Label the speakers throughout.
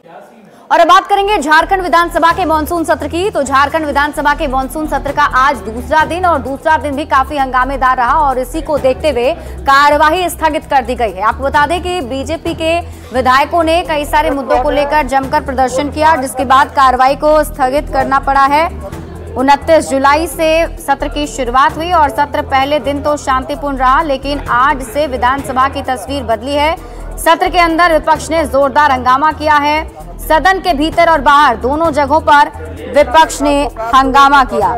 Speaker 1: और अब बात करेंगे झारखंड विधानसभा के मानसून सत्र की। तो झारखंड विधानसभा के मानसून सत्र का आज दूसरा दिन और दूसरा दिन भी काफी हंगामेदार रहा और इसी को देखते हुए कार्यवाही स्थगित कर दी गई है। आपको बता दें कि बीजेपी के विधायकों ने कई सारे मुद्दों को लेकर जमकर प्रदर्शन किया, जिसके बाद कार्रवाई को स्थगित करना पड़ा है। 29 जुलाई से सत्र की शुरुआत हुई और सत्र पहले दिन तो शांतिपूर्ण रहा, लेकिन आज से विधानसभा की तस्वीर बदली है। सत्र के अंदर विपक्ष ने जोरदार हंगामा किया है। सदन के भीतर और बाहर दोनों जगहों पर विपक्ष ने हंगामा किया।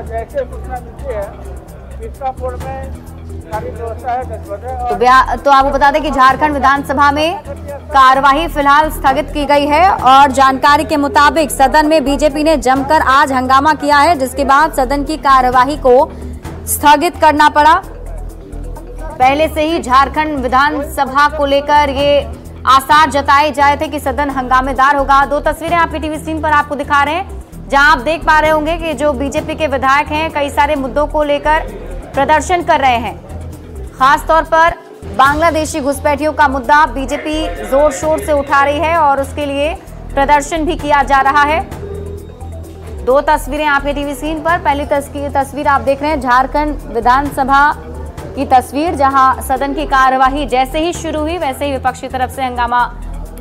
Speaker 1: तो आपको बता दें कि झारखंड विधानसभा में कार्यवाही फिलहाल स्थगित की गई है और जानकारी के मुताबिक सदन में बीजेपी ने जमकर आज हंगामा किया है, जिसके बाद सदन की कार्यवाही को स्थगित करना पड़ा। पहले से ही झारखंड विधानसभा को लेकर ये आसार जताए जाए थे कि सदन हंगामेदार होगा। दो तस्वीरें आपकी टीवी स्क्रीन पर आपको दिखा रहे हैं, जहां आप देख पा रहे होंगे कि जो बीजेपी के विधायक हैं कई सारे मुद्दों को लेकर प्रदर्शन कर रहे हैं। खासतौर पर बांग्लादेशी घुसपैठियों का मुद्दा बीजेपी जोर शोर से उठा रही है और उसके लिए प्रदर्शन भी किया जा रहा है। दो तस्वीरें आपके टीवी स्क्रीन पर। पहली तस्वीर आप देख रहे हैं झारखंड विधानसभा की तस्वीर, जहां सदन की कार्यवाही जैसे ही शुरू हुई वैसे ही विपक्ष की तरफ से हंगामा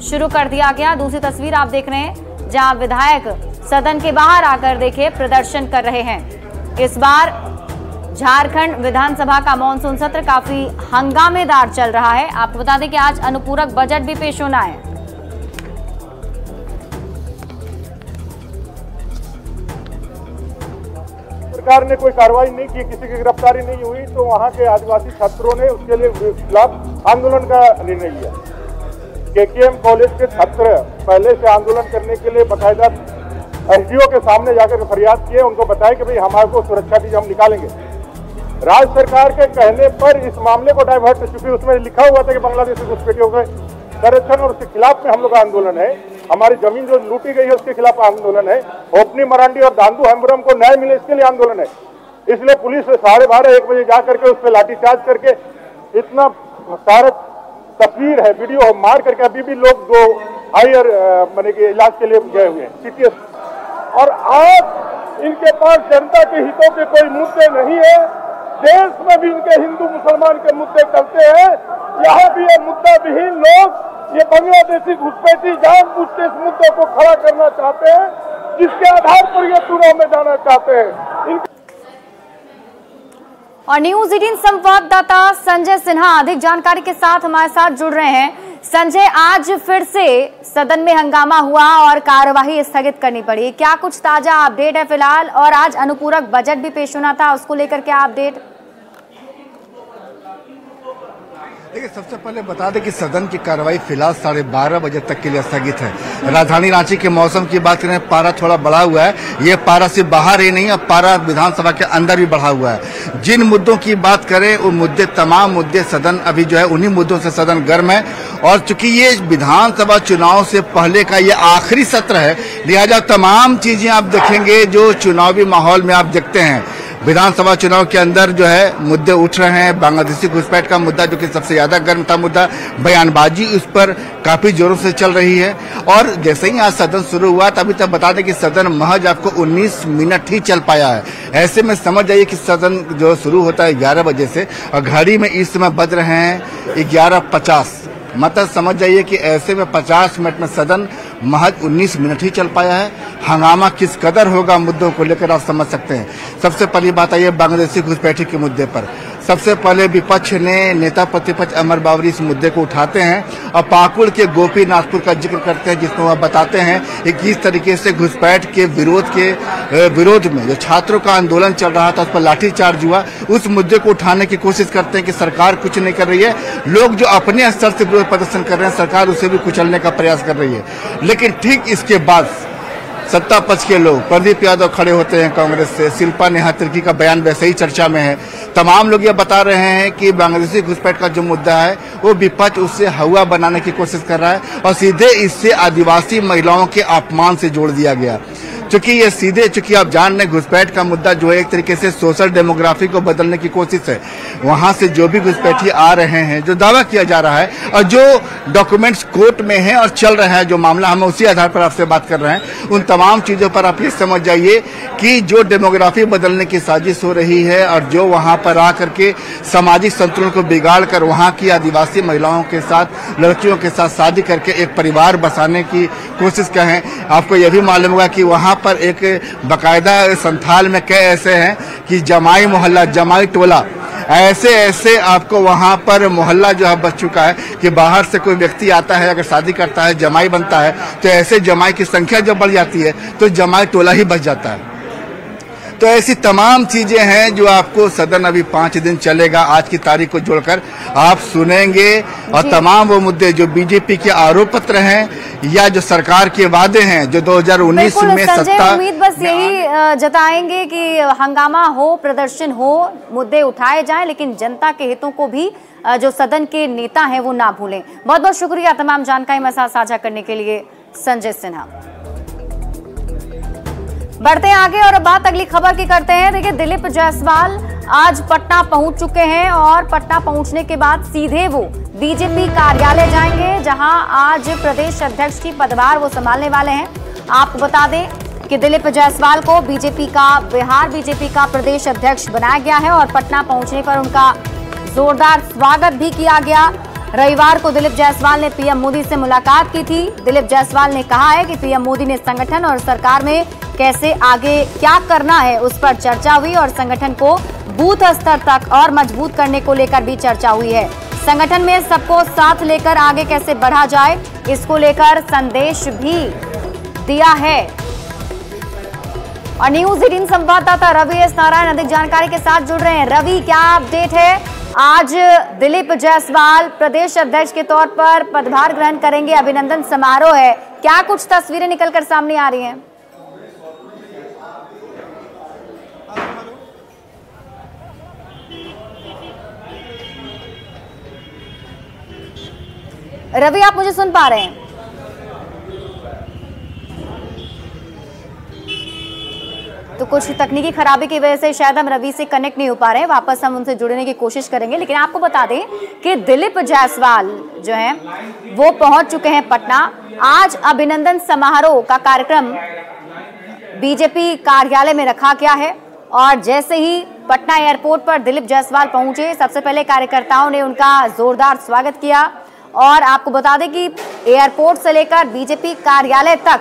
Speaker 1: शुरू कर दिया गया। दूसरी तस्वीर आप देख रहे हैं जहां विधायक सदन के बाहर आकर देखिए प्रदर्शन कर रहे हैं। इस बार झारखंड विधानसभा का मानसून सत्र काफी हंगामेदार चल रहा है। आपको बता दें कि आज अनुपूरक बजट भी पेश होना है।
Speaker 2: सरकार ने कोई कार्रवाई नहीं की, किसी की गिरफ्तारी नहीं हुई, तो वहां के आदिवासी छात्रों ने उसके लिए खिलाफ आंदोलन का निर्णय लिया। केकेएम कॉलेज के छात्र पहले से आंदोलन करने के लिए बाकायदा एसडीओ के सामने जाकर फरियाद किए, उनको बताया कि भाई हमारे को सुरक्षा दीजिए, हम निकालेंगे। राज्य सरकार के कहने पर इस मामले को डाइवर्ट, चूंकि उसमें लिखा हुआ था कि बांग्लादेशी घुसपैठियों के संरक्षण और उसके खिलाफ में हम लोग का आंदोलन है, हमारी जमीन जो लूटी गई है उसके खिलाफ आंदोलन है, ओपनी मरांडी और दांदू हेम्ब्रम को न्याय मिले इसके लिए आंदोलन है। इसलिए पुलिस 12:30-1 बजे जा करके उस पर लाठीचार्ज करके इतना सारा तस्वीर है, वीडियो है, मार करके अभी भी लोग जो हायर माने के इलाज के लिए गए हुए हैं सीटीएस। और आज इनके पास जनता के हितों के कोई मुद्दे नहीं है। देश में भी इनके हिंदू मुसलमान के मुद्दे चलते हैं, यहाँ भी ये मुद्दा विहीन लोग ये बांग्लादेशी घुसपैठी जानबूझ के इस मुद्दे को खड़ा करना चाहते हैं, जिसके आधार पर ये चुनाव में जाना चाहते हैं।
Speaker 1: और न्यूज़ 18 संवाददाता संजय सिन्हा अधिक जानकारी के साथ हमारे साथ जुड़ रहे हैं। संजय, आज फिर से सदन में हंगामा हुआ और कार्यवाही स्थगित करनी पड़ी, क्या कुछ ताजा अपडेट है फिलहाल? और आज अनुपूरक बजट भी पेश होना था, उसको लेकर क्या अपडेट?
Speaker 3: देखिए, सबसे पहले बता दें कि सदन की कार्रवाई फिलहाल 12:30 बजे तक के लिए स्थगित है। राजधानी रांची के मौसम की बात करें, पारा थोड़ा बढ़ा हुआ है। ये पारा सिर्फ बाहर ही नहीं है, पारा विधानसभा के अंदर भी बढ़ा हुआ है। जिन मुद्दों की बात करें वो मुद्दे, तमाम मुद्दे सदन अभी जो है उन्हीं मुद्दों से सदन गर्म है। और चूंकि ये विधानसभा चुनाव से पहले का ये आखिरी सत्र है, लिहाजा तमाम चीजें आप देखेंगे जो चुनावी माहौल में आप देखते हैं। विधानसभा चुनाव के अंदर जो है मुद्दे उठ रहे हैं। बांग्लादेशी घुसपैठ का मुद्दा जो कि सबसे ज्यादा गर्म था मुद्दा, बयानबाजी उस पर काफी जोरों से चल रही है। और जैसे ही आज सदन शुरू हुआ तभी तक बता दें कि सदन महज आपको 19 मिनट ही चल पाया है। ऐसे में समझ जाइए कि सदन जो शुरू होता है 11 बजे से और घड़ी में इस समय बज रहे हैं 11:50, मतलब समझ जाइए कि ऐसे में 50 मिनट में सदन महज 19 मिनट ही चल पाया है। हंगामा किस कदर होगा मुद्दों को लेकर आप समझ सकते हैं। सबसे पहली बात आई है बांग्लादेशी घुसपैठी के मुद्दे पर। सबसे पहले विपक्ष ने नेता प्रतिपक्ष अमर बावरी इस मुद्दे को उठाते हैं और पाकुड़ के गोपीनाथपुर का जिक्र करते हैं, जिसमें वह बताते हैं कि किस तरीके से घुसपैठ के विरोध में जो छात्रों का आंदोलन चल रहा था उस पर लाठीचार्ज हुआ। उस मुद्दे को उठाने की कोशिश करते हैं कि सरकार कुछ नहीं कर रही है, लोग जो अपने स्तर से विरोध प्रदर्शन कर रहे हैं सरकार उसे भी कुचलने का प्रयास कर रही है। लेकिन ठीक इसके बाद सत्ता पक्ष के लोग, प्रदीप यादव खड़े होते हैं कांग्रेस से, शिल्पा नेहा तिर्की का बयान वैसे ही चर्चा में है। तमाम लोग ये बता रहे हैं कि बांग्लादेशी घुसपैठ का जो मुद्दा है वो विपक्ष उससे हवा बनाने की कोशिश कर रहा है और सीधे इससे आदिवासी महिलाओं के अपमान से जोड़ दिया गया। चूंकि ये सीधे, चूंकि आप जान रहे घुसपैठ का मुद्दा जो है एक तरीके से सोशल डेमोग्राफी को बदलने की कोशिश है। वहां से जो भी घुसपैठी आ रहे हैं, जो दावा किया जा रहा है और जो डॉक्यूमेंट्स कोर्ट में हैं और चल रहा है जो मामला, हम उसी आधार पर आपसे बात कर रहे हैं। उन तमाम चीजों पर आप ये समझ जाइए कि जो डेमोग्राफी बदलने की साजिश हो रही है और जो वहां पर आकर के सामाजिक संतुलन को बिगाड़ कर वहां की आदिवासी महिलाओं के साथ, लड़कियों के साथ शादी करके एक परिवार बसाने की कोशिश कर है। आपको यह भी मालूम होगा कि वहां पर एक बाकायदा संथाल में कई ऐसे हैं कि जमाई मोहल्ला, जमाई टोला, ऐसे ऐसे आपको वहां पर मोहल्ला जो है बच चुका है कि बाहर से कोई व्यक्ति आता है, अगर शादी करता है, जमाई बनता है, तो ऐसे जमाई की संख्या जब बढ़ जाती है तो जमाई टोला ही बच जाता है। तो ऐसी तमाम चीजें हैं जो आपको सदन अभी 5 दिन चलेगा, आज की तारीख को जोड़कर आप सुनेंगे। और तमाम वो मुद्दे जो बीजेपी के आरोप पत्र हैं या जो सरकार के वादे हैं जो 2019 में सत्ता,
Speaker 1: उम्मीद बस यही जताएंगे कि हंगामा हो, प्रदर्शन हो, मुद्दे उठाए जाएं, लेकिन जनता के हितों को भी जो सदन के नेता हैं वो ना भूलें। बहुत बहुत शुक्रिया तमाम जानकारी मेरे साथ साझा करने के लिए संजय सिन्हा। बढ़ते हैं आगे और बात अगली खबर की करते हैं। देखिए, दिलीप जायसवाल आज पटना पहुंच चुके हैं और पटना पहुंचने के बाद सीधे वो बीजेपी कार्यालय जाएंगे, जहां आज प्रदेश अध्यक्ष की पदभार वो संभालने वाले हैं। आपको बता दें कि दिलीप जायसवाल को बिहार बीजेपी का प्रदेश अध्यक्ष बनाया गया है और पटना पहुंचने पर उनका जोरदार स्वागत भी किया गया। रविवार को दिलीप जायसवाल ने पीएम मोदी से मुलाकात की थी। दिलीप जायसवाल ने कहा है कि पीएम मोदी ने संगठन और सरकार में कैसे आगे क्या करना है उस पर चर्चा हुई और संगठन को बूथ स्तर तक और मजबूत करने को लेकर भी चर्चा हुई है। संगठन में सबको साथ लेकर आगे कैसे बढ़ा जाए, इसको लेकर संदेश भी दिया है। और न्यूज़ 18 संवाददाता रवि एस नारायण अधिक जानकारी के साथ जुड़ रहे हैं। रवि, क्या अपडेट है? आज दिलीप जायसवाल प्रदेश अध्यक्ष के तौर पर पदभार ग्रहण करेंगे, अभिनंदन समारोह है, क्या कुछ तस्वीरें निकलकर सामने आ रही हैं? रवि, आप मुझे सुन पा रहे हैं? तो कुछ तकनीकी खराबी की वजह से शायद हम रवि से कनेक्ट नहीं हो पा रहे हैं, वापस हम उनसे जुड़ने की कोशिश करेंगे। लेकिन आपको बता दें कि दिलीप जायसवाल जो हैं वो पहुंच चुके हैं पटना। आज अभिनंदन समारोह का कार्यक्रम बीजेपी कार्यालय में रखा गया है और जैसे ही पटना एयरपोर्ट पर दिलीप जायसवाल पहुंचे, सबसे पहले कार्यकर्ताओं ने उनका जोरदार स्वागत किया। और आपको बता दें कि एयरपोर्ट से लेकर बीजेपी कार्यालय तक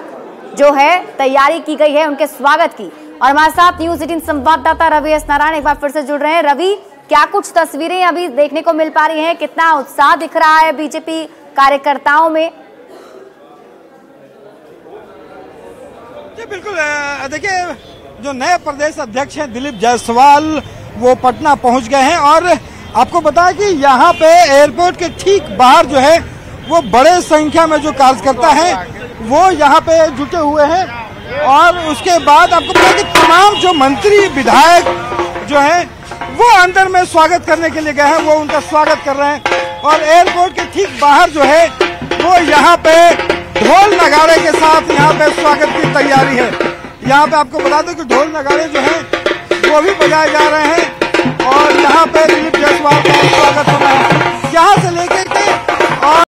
Speaker 1: जो है तैयारी की गई है उनके स्वागत की। और हमारे साथ न्यूज़ 18 संवाददाता रवि एस नारायण एक बार फिर से जुड़ रहे हैं। रवि, क्या कुछ तस्वीरें अभी देखने को मिल पा रही हैं? कितना उत्साह दिख रहा है बीजेपी कार्यकर्ताओं में?
Speaker 4: जी बिल्कुल, देखिए, जो नए प्रदेश अध्यक्ष हैं दिलीप जायसवाल वो पटना पहुंच गए हैं और आपको बताया कि यहाँ पे एयरपोर्ट के ठीक बाहर जो है वो बड़े संख्या में जो कार्यकर्ता हैं वो यहाँ पे जुटे हुए हैं। और उसके बाद आपको पता है कि तमाम जो मंत्री विधायक जो हैं वो अंदर में स्वागत करने के लिए गए हैं, वो उनका स्वागत कर रहे हैं। और एयरपोर्ट के ठीक बाहर जो है वो यहाँ पे ढोल नगाड़े के साथ यहाँ पे स्वागत की तैयारी है। यहाँ पे आपको बता दें कि ढोल नगाड़े जो हैं वो भी बजाए जा रहे हैं और यहाँ पे दिलीप जायसवाल का स्वागत हो रहा है। यहाँ से लेकर के और